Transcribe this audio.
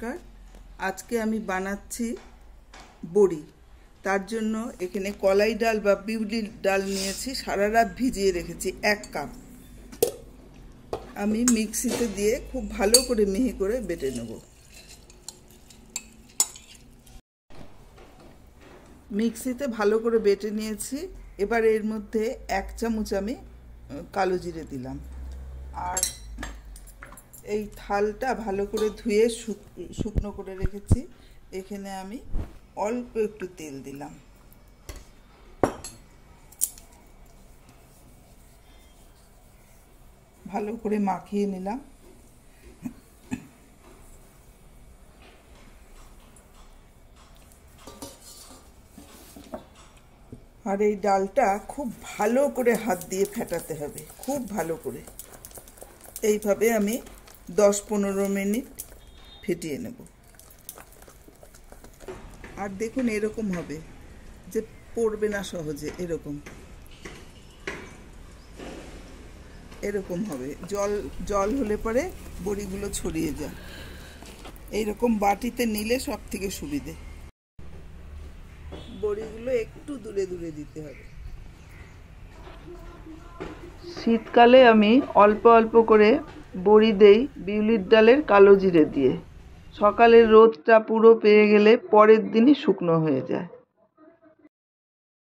নমস্কার। আজকে আমি বানাচ্ছি বড়ি। তার জন্য এখানে কলাই ডাল বা বিউলির ডাল নিয়েছি, সারা রাত ভিজিয়ে রেখেছি 1 কাপ। আমি মিক্সিতে দিয়ে খুব ভালো করে মিহি করে বেটে নেব। মিক্সিতে ভালো করে বেটে নিয়েছি। এবার এর মধ্যে 1 চামচ আমি কালো জিরে দিলাম। আর এই থালটা ভালো করে ধুয়ে শুকনো করে রেখেছি। এখানে আমি অল্প একটু তেল দিলাম। ভালো করে মাখিয়ে নিলাম। আর এই ডালটা খুব ভালো করে হাত দিয়ে ফেটাতে হবে, খুব ভালো করে। এইভাবে আমি 10-15 মিনিট ফেটিয়ে নেব। আর দেখুন এরকম হবে, যে পড়বে না সহজে। এরকম হবে। জল হলে পরে বড়িগুলো ছড়িয়ে যায়। এইরকম বাটিতে নিলে সব থেকে সুবিধে। বড়িগুলো একটু দূরে দূরে দিতে হবে। শীতকালে আমি অল্প অল্প করে বড়ি দেই বিউলির ডালের কালো জিরে দিয়ে। সকালের রোদটা পুরো পেয়ে গেলে পরের দিনই শুকনো হয়ে যায়।